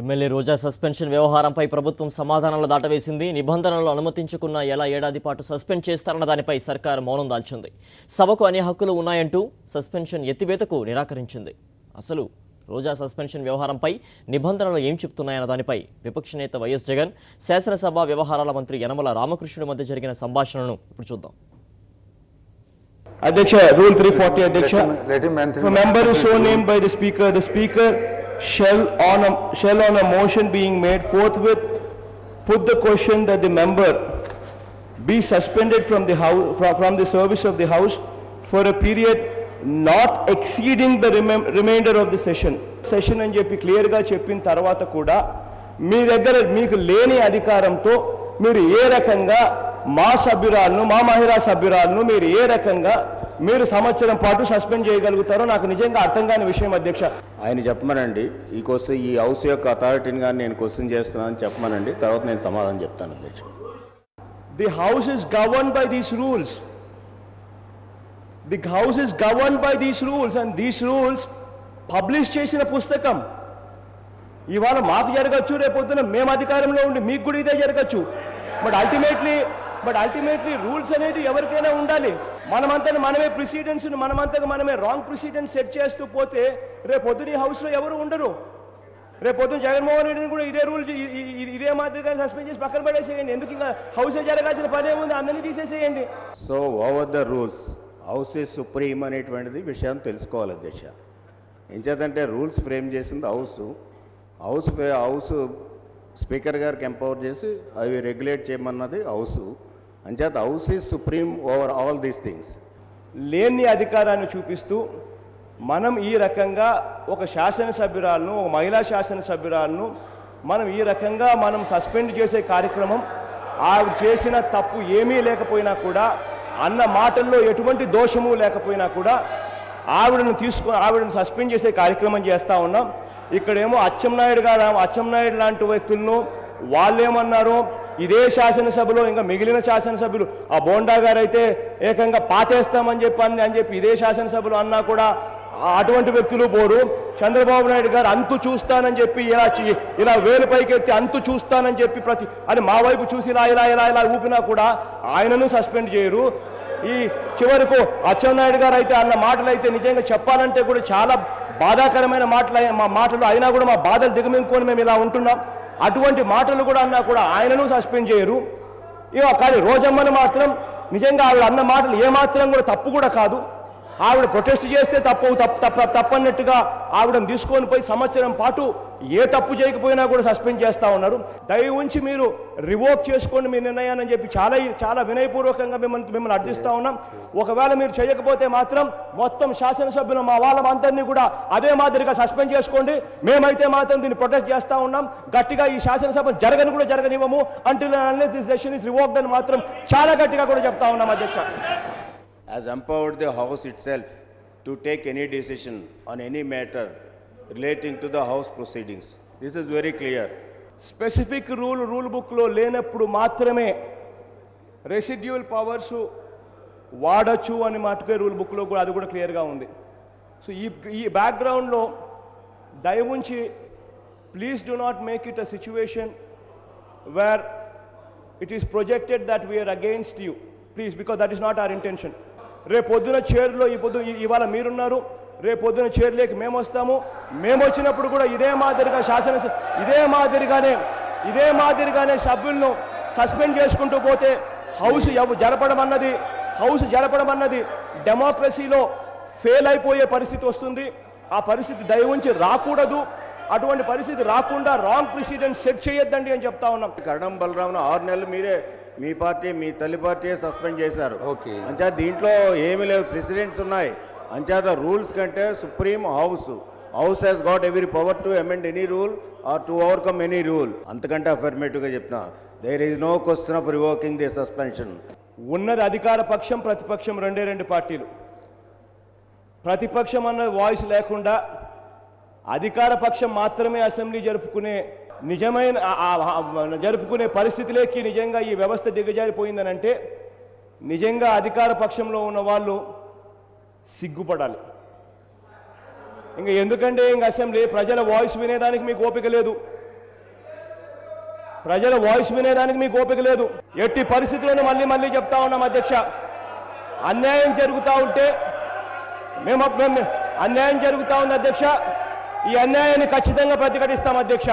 MLA రోజా suspension వ్యవహారంపై ప్రభుత్వం సమాధానాలు దాటవేసింది. నిబంధనలు అనుమతించకున్న ఎలా ఏడాది పాటు సస్పెండ్ చేస్తారన్న దానిపై సర్కారు మౌనం దాల్చింది. సభకు అన్ని హక్కులు ఉన్నాయంటూ సస్పెన్షన్ ఎత్తివేతకు నిరాకరించింది. అసలు రోజా సస్పెన్షన్ వ్యవహారంపై నిబంధనలు ఏం చెప్తున్నాయన్న దానిపై విపక్ష నేత వైఎస్ జగన్, శాసనసభ వ్యవహారాల మంత్రి యనమల రామకృష్ణుడి మధ్య జరిగిన సంభాషణను ఇప్పుడు చూద్దాం. Adyaksha, Rule 340, Adyaksha. For member is so named by the speaker shall on a motion being made forthwith put the question that the member be suspended from the service of the House for a period not exceeding the remainder of the session. Session అని చెప్పి క్లియర్గా చెప్పిన తర్వాత కూడా మీ దగ్గర మీకు లేని అధికారంతో మీరు ఏ రకంగా మా సభ్యురాలను, మా మహిళా సభ్యురాలను మీరు ఏ రకంగా మీరు సంవత్సరం పాటు సస్పెండ్ చేయగలుగుతారో నాకు నిజంగా అర్థం కాని విషయం. అధ్యక్ష, ఆయన చెప్పమనండి. ఈ హౌస్ యొక్క అథారిటీని కానీ నేను క్వశ్చన్ చేస్తున్నానని చెప్పమనండి, తర్వాత నేను సమాధానం చెప్తాను. అధ్యక్ష, the house is governed by these rules. The house is governed by these rules and these rules publish చేసిన పుస్తకం. ఇవాళ మాకు జరగచ్చు, రేపొద్దున మేము అధికారంలో ఉండి మీకు కూడా ఇదే జరగచ్చు. బట్ అల్టిమేట్లీ రూల్స్ అనేది ఎవరికైనా ఉండాలి. మనమంతా మనమే ప్రెసిడెంట్స్, మనమే రాంగ్ ప్రెసిడెంట్ సెట్ చేస్తూ పోతే రేపొద్దున ఈ హౌస్లో ఎవరు ఉండరు. రేపొద్దున జగన్మోహన్ రెడ్డిని కూడా ఇదే రూల్ ఇదే మాదిరిగా సస్పెండ్ చేసి పక్కన పడేసేయండి. ఎందుకు ఇంకా హౌస్ జరగాల్సిన పని ఏముంది, అందరినీ తీసేసేయండి. So over the rules house is supreme అనేటువంటిది విషయం తెలుసుకోవాలి. అధ్యక్ష, ఎంచేతంటే రూల్స్ ఫ్రేమ్ చేసింది హౌస్ స్పీకర్ గారికి ఎంపవర్ చేసి అవి రెగ్యులేట్ చేయమన్నది హౌస్. అంచేత house is supreme over all these things. లేని అధికారాన్ని చూపిస్తూ మనం ఈ రకంగా ఒక శాసనసభ్యురాలను, ఒక మహిళా శాసనసభ్యురాలను మనం ఈ రకంగా మనం సస్పెండ్ చేసే కార్యక్రమం, ఆవిడ చేసిన తప్పు ఏమీ లేకపోయినా కూడా, అన్న మాటల్లో ఎటువంటి దోషము లేకపోయినా కూడా ఆవిడను సస్పెండ్ చేసే కార్యక్రమం చేస్తూ ఉన్నాం. ఇక్కడేమో అచ్చెన్నాయుడు లాంటి వ్యక్తులను వాళ్ళేమన్నారో ఇదే శాసనసభలో ఇంకా మిగిలిన శాసనసభ్యులు, ఆ బోండా గారు అయితే ఏకంగా పాతేస్తామని చెప్పి ఇదే శాసనసభలో అన్నా కూడా అటువంటి వ్యక్తులు పోరు. చంద్రబాబు నాయుడు గారు అంతు చూస్తానని చెప్పి ఇలా వేలు పైకెత్తి అంతు చూస్తానని చెప్పి అని మా వైపు చూసి ఇలా ఊపినా కూడా ఆయనను సస్పెండ్ చేయరు. ఈ చివరకు అచ్చెన్నాయుడు గారు అయితే అన్న మాటలు అయితే నిజంగా చెప్పాలంటే కూడా చాలా బాధాకరమైన మాటలు అయినా కూడా మా బాధలు దిగమింగుకొని మేము ఇలా ఉంటున్నాం. అటువంటి మాటలు కూడా అన్నా కూడా ఆయనను సస్పెండ్ చేయరు. కానీ రోజమ్మను మాత్రం నిజంగా ఆవిడ అన్న మాటలు ఏమాత్రం కూడా తప్పు కూడా కాదు. ఆవిడ ప్రొటెస్ట్ చేస్తే తప్పన్నట్టుగా ఆవిడని తీసుకొని పోయి సంవత్సరం పాటు ఏ తప్పు చేయకపోయినా కూడా సస్పెండ్ చేస్తూ ఉన్నారు. దయ ఉంచి మీరు రివోక్ చేసుకోండి మీ నిర్ణయాన్ని చెప్పి చాలా వినయపూర్వకంగా మిమ్మల్ని అర్థిస్తూ ఉన్నాం. ఒకవేళ మీరు చేయకపోతే మాత్రం మొత్తం శాసనసభ్యులు మా వాళ్ళందరినీ కూడా అదే మాదిరిగా సస్పెండ్ చేసుకోండి. మేమైతే మాత్రం దీన్ని ప్రొటెస్ట్ చేస్తూ ఉన్నాం. గట్టిగా ఈ శాసనసభ జరగనివ్వము until this decision is revoked అని మాత్రం చాలా గట్టిగా కూడా చెప్తా ఉన్నాం. అధ్యక్ష, has empowered the House itself to take any decision on any matter relating to the House proceedings. This is very clear. Specific rule బుక్లో లేనప్పుడు మాత్రమే రెసిడ్యూల్ పవర్స్ వాడచ్చు అని మాటకే రూల్ బుక్లో కూడా అది కూడా క్లియర్గా ఉంది. సో ఈ బ్యాక్గ్రౌండ్లో దయవుంచి please do not make it a situation where it is projected that we are against you, please, because that is not our intention. రేపొద్దున చైర్లో ఇవాళ మీరున్నారు, రేపొద్దున చైర్లోకి మేము వస్తాము. మేము వచ్చినప్పుడు కూడా ఇదే మాదిరిగానే సభ్యులను సస్పెండ్ చేసుకుంటూ పోతే హౌస్ జరపడం అన్నది డెమోక్రసీలో ఫెయిల్ అయిపోయే పరిస్థితి వస్తుంది. ఆ పరిస్థితి దయ ఉంచి రాకూడదు. అటువంటి పరిస్థితి రాకుండా రాంగ్ ప్రెసిడెంట్ సెట్ చేయొద్దండి అని చెప్తా ఉన్నాం. కరణం బలరాంను 6 నెలలు మీరే మీ తల్లి పార్టీ సస్పెండ్ చేశారు. అంచేత దీంట్లో ఏమీ లేదు, ప్రెసిడెంట్స్ ఉన్నాయి. అంచేత రూల్స్ కంటే supreme house has got every power to amend any rule or to overcome any rule. అంతకంటే అఫర్మేటివ్గా చెప్తున్నా, there is no question of revoking the suspension. ఉన్నది అధికార పక్షం, ప్రతిపక్షం, రెండు పార్టీలు. ప్రతిపక్షం అన్న వాయిస్ లేకుండా అధికార పక్షం మాత్రమే అసెంబ్లీ జరుపుకునే పరిస్థితిలోకి నిజంగా ఈ వ్యవస్థ దిగజారిపోయిందని అంటే నిజంగా అధికార పక్షంలో ఉన్న వాళ్ళు సిగ్గుపడాలి. ఇంకా ఎందుకంటే ఇంకా అసెంబ్లీ ప్రజల వాయిస్ వినేదానికి మీకు ఓపిక లేదు. ప్రజల వాయిస్ వినేదానికి మీకు ఓపిక లేదు. ఎట్టి పరిస్థితులను మళ్ళీ చెప్తా ఉన్నాం అధ్యక్ష, అన్యాయం జరుగుతూ ఉంటే మేము అన్యాయం జరుగుతూ ఉంది అధ్యక్ష, ఈ అన్యాయాన్ని ఖచ్చితంగా ప్రతిఘటిస్తాం అధ్యక్ష.